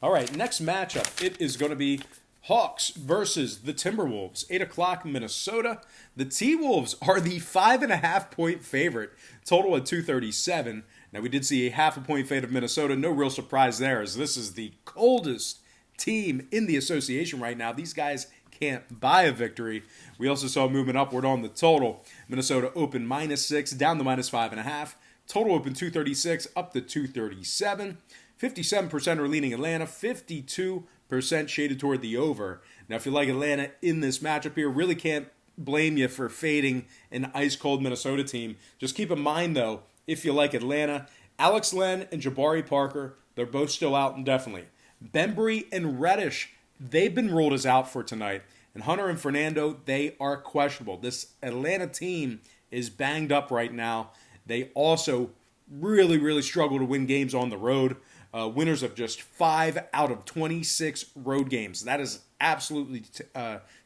All right, next matchup, it is going to be Hawks versus the Timberwolves. 8 o'clock, Minnesota. The T-Wolves are the 5.5-point favorite, total at 237. Now, we did see a half a point fade of Minnesota. No real surprise there, as this is the coldest team in the association right now. These guys can't buy a victory. We also saw movement upward on the total. Minnesota opened -6, down to -5.5. Total opened 236, up to 237. 57% are leaning Atlanta, 52% shaded toward the over. Now, if you like Atlanta in this matchup here, really can't blame you for fading an ice-cold Minnesota team. Just keep in mind, though, if you like Atlanta, Alex Len and Jabari Parker, they're both still out indefinitely. Bembry and Reddish, they've been ruled as out for tonight. And Hunter and Fernando, they are questionable. This Atlanta team is banged up right now. They also really struggle to win games on the road. Winners of just 5 out of 26 road games. That is absolutely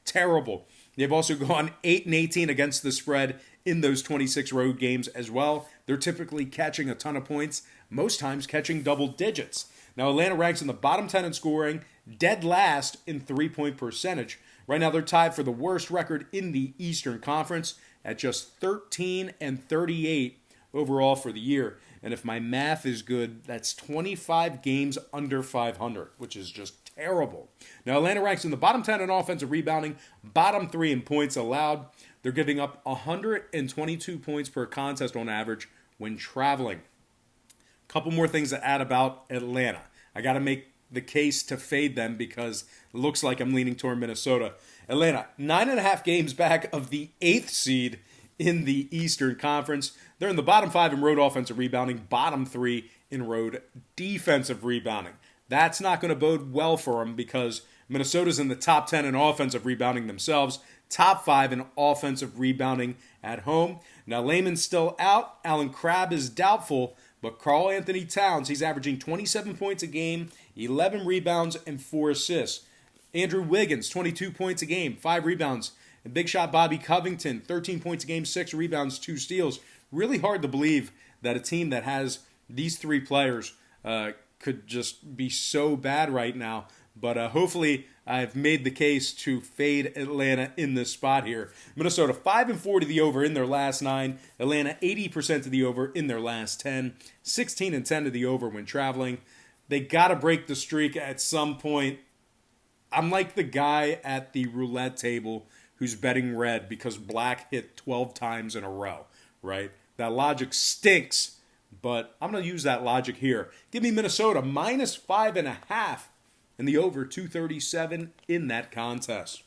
terrible. They've also gone 8-18 against the spread in those 26 road games as well. They're typically catching a ton of points, most times catching double digits. Now, Atlanta ranks in the bottom 10 in scoring, dead last in three-point percentage. Right now, they're tied for the worst record in the Eastern Conference at just 13-38 overall for the year. And if my math is good, that's 25 games under 500, which is just terrible. Now, Atlanta ranks in the bottom 10 in offensive rebounding, bottom 3 in points allowed. They're giving up 122 points per contest on average when traveling. Couple more things to add about Atlanta. I got to make the case to fade them because it looks like I'm leaning toward Minnesota. Atlanta, 9.5 games back of the 8th seed in the Eastern Conference. They're in the bottom 5 in road offensive rebounding, bottom 3 in road defensive rebounding. That's not going to bode well for them because Minnesota's in the top 10 in offensive rebounding themselves, top 5 in offensive rebounding at home. Now, Layman's still out. Alan Crabb is doubtful, but Karl Anthony Towns, he's averaging 27 points a game, 11 rebounds, and 4 assists. Andrew Wiggins, 22 points a game, 5 rebounds. And big shot Bobby Covington, 13 points a game, 6 rebounds, 2 steals. Really hard to believe that a team that has these 3 players could just be so bad right now. But hopefully I've made the case to fade Atlanta in this spot here. Minnesota 5-4 to the over in their last 9. Atlanta 80% to the over in their last 10. 16-10 to the over when traveling. They got to break the streak at some point. I'm like the guy at the roulette table who's betting red because black hit 12 times in a row, right? That logic stinks, but I'm going to use that logic here. Give me Minnesota -5.5 and the over 237 in that contest.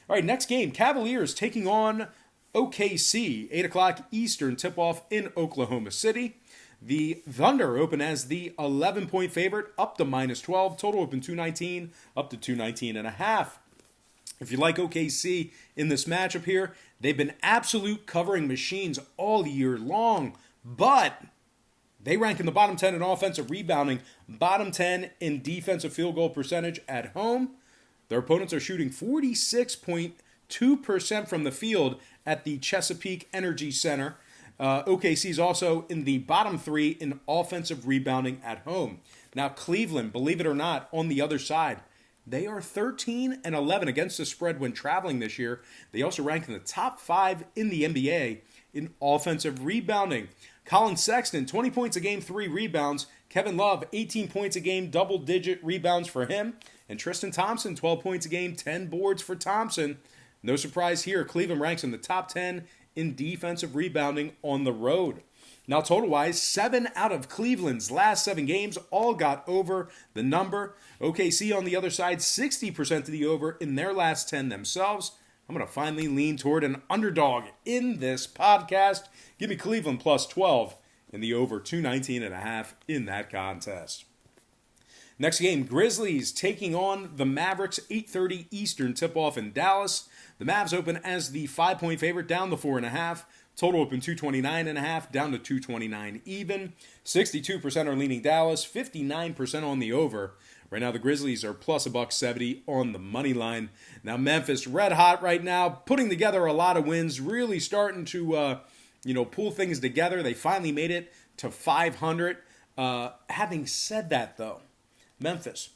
All right, next game, Cavaliers taking on OKC, 8 o'clock Eastern tip-off in Oklahoma City. The Thunder open as the 11-point favorite, up to -12. Total open 219, up to 219.5. If you like OKC in this matchup here, they've been absolute covering machines all year long, but they rank in the bottom 10 in offensive rebounding, bottom 10 in defensive field goal percentage at home. Their opponents are shooting 46.2% from the field at the Chesapeake Energy Center. OKC is also in the bottom 3 in offensive rebounding at home. Now, Cleveland, believe it or not, on the other side, they are 13-11 against the spread when traveling this year. They also rank in the top 5 in the NBA in offensive rebounding. Colin Sexton, 20 points a game, 3 rebounds. Kevin Love, 18 points a game, double-digit rebounds for him. And Tristan Thompson, 12 points a game, 10 boards for Thompson. No surprise here, Cleveland ranks in the top 10 in defensive rebounding on the road. Now, total-wise, 7 out of Cleveland's last 7 games all got over the number. OKC on the other side, 60% to the over in their last 10 themselves. I'm going to finally lean toward an underdog in this podcast. Give me Cleveland +12 and the over 219.5 in that contest. Next game, Grizzlies taking on the Mavericks, 8:30 Eastern tip-off in Dallas. The Mavs open as the 5-point favorite, down to 4.5. Total open 229.5, down to 229 even. 62% are leaning Dallas, 59% on the over. Right now, the Grizzlies are plus $1.70 on the money line. Now, Memphis, red hot right now, putting together a lot of wins, really starting to, pull things together. They finally made it to 500. Having said that, though, Memphis,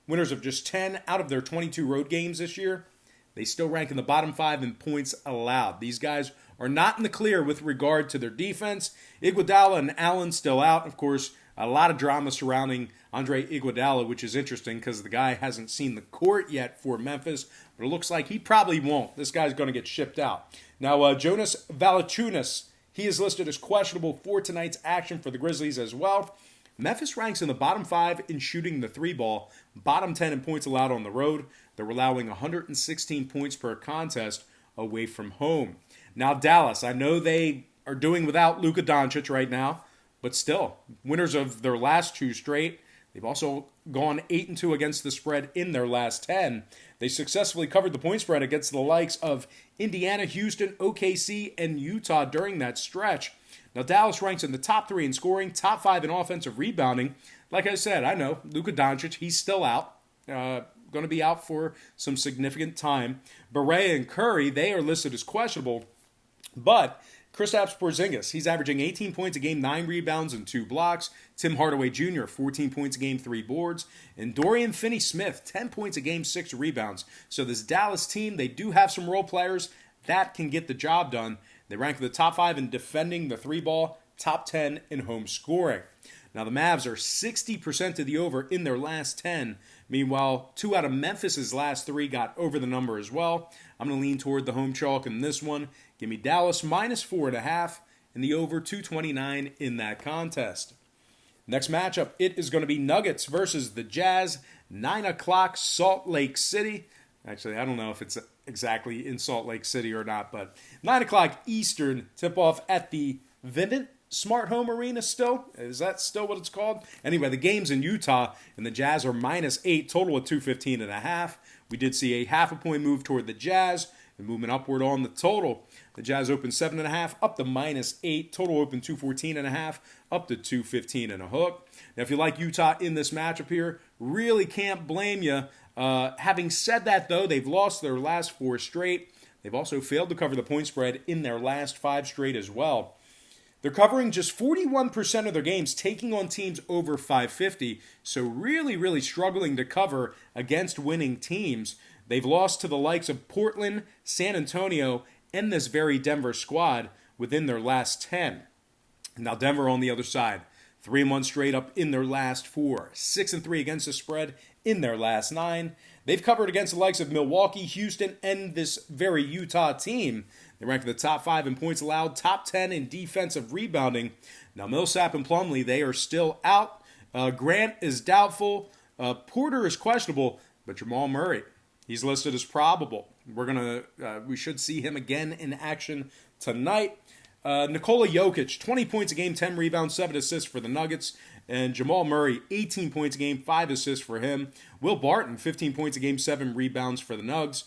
winners of just 10 out of their 22 road games this year. They still rank in the bottom 5 in points allowed. These guys are not in the clear with regard to their defense. Iguodala and Allen still out. Of course, a lot of drama surrounding Andre Iguodala, which is interesting because the guy hasn't seen the court yet for Memphis, but it looks like he probably won't. This guy's going to get shipped out. Now, Jonas Valanciunas, he is listed as questionable for tonight's action for the Grizzlies as well. Memphis ranks in the bottom 5 in shooting the 3-ball, bottom 10 in points allowed on the road. They're allowing 116 points per contest away from home. Now, Dallas, I know they are doing without Luka Doncic right now, but still, winners of their last 2 straight. They've also gone 8-2 against the spread in their last 10. They successfully covered the point spread against the likes of Indiana, Houston, OKC, and Utah during that stretch. Now, Dallas ranks in the top 3 in scoring, top 5 in offensive rebounding. Like I said, I know, Luka Doncic, he's still out. Going to be out for some significant time. Barea and Curry, they are listed as questionable. But Kristaps Porzingis, he's averaging 18 points a game, 9 rebounds, and 2 blocks. Tim Hardaway Jr., 14 points a game, 3 boards. And Dorian Finney-Smith, 10 points a game, 6 rebounds. So this Dallas team, they do have some role players that can get the job done. They rank in the top 5 in defending the 3-ball, top 10 in home scoring. Now, the Mavs are 60% to the over in their last 10. Meanwhile, 2 out of Memphis' last 3 got over the number as well. I'm going to lean toward the home chalk in this one. Give me Dallas minus 4.5 and the over 229 in that contest. Next matchup, it is going to be Nuggets versus the Jazz, 9 o'clock, Salt Lake City. Actually, I don't know if it's exactly in Salt Lake City or not, but 9 o'clock Eastern tip-off at the Vivint Smart Home Arena still. Is that still what it's called? Anyway, the game's in Utah, and the Jazz are minus 8, total at 215.5. We did see a half a point move toward the Jazz, and movement upward on the total. The Jazz opened 7.5, up to minus 8. Total open 214.5, up to 215 and a hook. Now, if you like Utah in this matchup here, really can't blame you. Having said that, though, they've lost their last 4 straight. They've also failed to cover the point spread in their last 5 straight as well. They're covering just 41% of their games, taking on teams over 550, so really struggling to cover against winning teams. They've lost to the likes of Portland, San Antonio, and this very Denver squad within their last 10. Now, Denver on the other side, 3-1 straight up in their last 4, 6-3 against the spread in their last 9. They've covered against the likes of Milwaukee, Houston, and this very Utah team. They rank in the top 5 in points allowed, top 10 in defensive rebounding. Now, Millsap and Plumlee, they are still out. Grant is doubtful. Porter is questionable, but Jamal Murray, he's listed as probable. We should see him again in action tonight. Nikola Jokic, 20 points a game, 10 rebounds, 7 assists for the Nuggets. And Jamal Murray, 18 points a game, 5 assists for him. Will Barton, 15 points a game, 7 rebounds for the Nugs.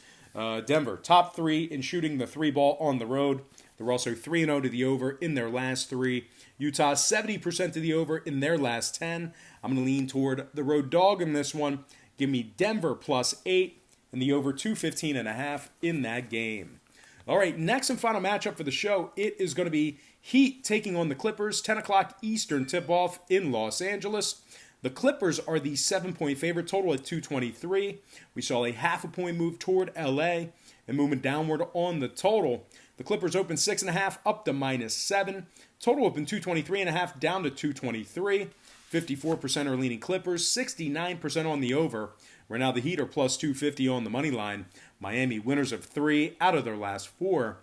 Denver, top 3 in shooting the 3-ball on the road. They're also 3-0 to the over in their last 3. Utah, 70% to the over in their last 10. I'm going to lean toward the road dog in this one. Give me Denver plus 8 and the over 215.5 in that game. All right, next and final matchup for the show, it is going to be Heat taking on the Clippers, 10 o'clock Eastern tip-off in Los Angeles. The Clippers are the 7-point favorite, total at 223. We saw a half a point move toward LA and movement downward on the total. The Clippers opened 6.5 up to minus 7. Total opened 223.5 down to 223. 54% are leaning Clippers, 69% on the over. Right now the Heat are plus 250 on the money line. Miami winners of 3 out of their last 4.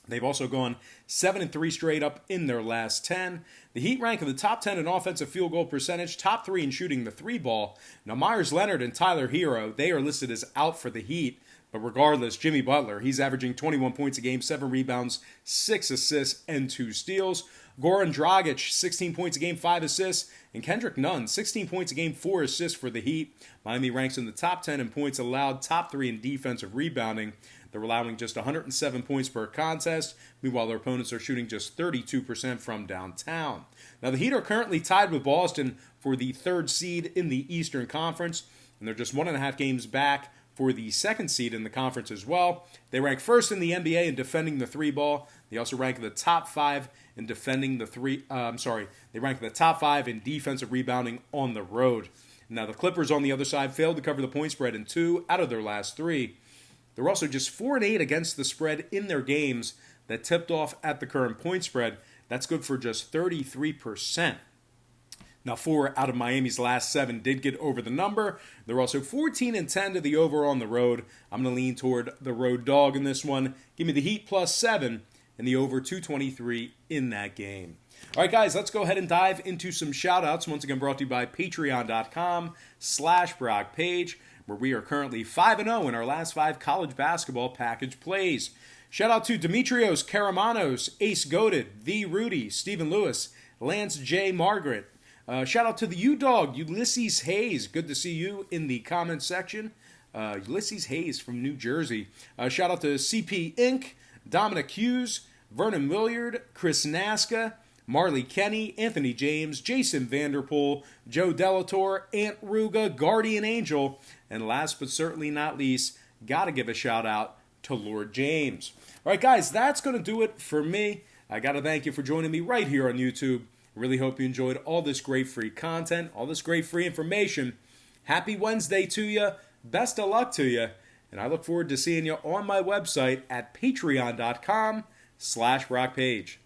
They've also gone 7-3 straight up in their last 10. The Heat rank in the top 10 in offensive field goal percentage, top 3 in shooting the 3-ball. Now, Myers Leonard and Tyler Hero, they are listed as out for the Heat. But regardless, Jimmy Butler, he's averaging 21 points a game, 7 rebounds, 6 assists, and 2 steals. Goran Dragic, 16 points a game, 5 assists. And Kendrick Nunn, 16 points a game, 4 assists for the Heat. Miami ranks in the top 10 in points allowed, top 3 in defensive rebounding. They're allowing just 107 points per contest. Meanwhile, their opponents are shooting just 32% from downtown. Now, the Heat are currently tied with Boston for the 3rd seed in the Eastern Conference, and they're just 1.5 games back for the 2nd seed in the conference as well. They rank 1st in the NBA in defending the 3-ball. They also rank in the top 5 in defending the they rank in the top 5 in defensive rebounding on the road. Now, the Clippers on the other side failed to cover the point spread in 2 out of their last 3. They're also just 4-8 against the spread in their games that tipped off at the current point spread. That's good for just 33%. Now, 4 out of Miami's last 7 did get over the number. They're also 14-10 to the over on the road. I'm going to lean toward the road dog in this one. Give me the Heat +7 and the over 223 in that game. All right, guys, let's go ahead and dive into some shoutouts. Once again, brought to you by patreon.com/BrockPage, where we are currently 5-0 in our last 5 college basketball package plays. Shout out to Demetrios Karamanos, Ace Goated, The Rudy, Stephen Lewis, Lance J. Margaret. Shout out to the U-Dog, Ulysses Hayes. Good to see you in the comments section. Ulysses Hayes from New Jersey. Shout out to CP Inc., Dominic Hughes, Vernon Williard, Chris Nasca, Marley Kenny, Anthony James, Jason Vanderpool, Joe Delator, Ant Ruga, Guardian Angel, and last but certainly not least, gotta give a shout out to Lord James. All right, guys, that's going to do it for me. I gotta thank you for joining me right here on YouTube. I really hope you enjoyed all this great free content, all this great free information. Happy Wednesday to you. Best of luck to you. And I look forward to seeing you on my website at patreon.com/BrockPage.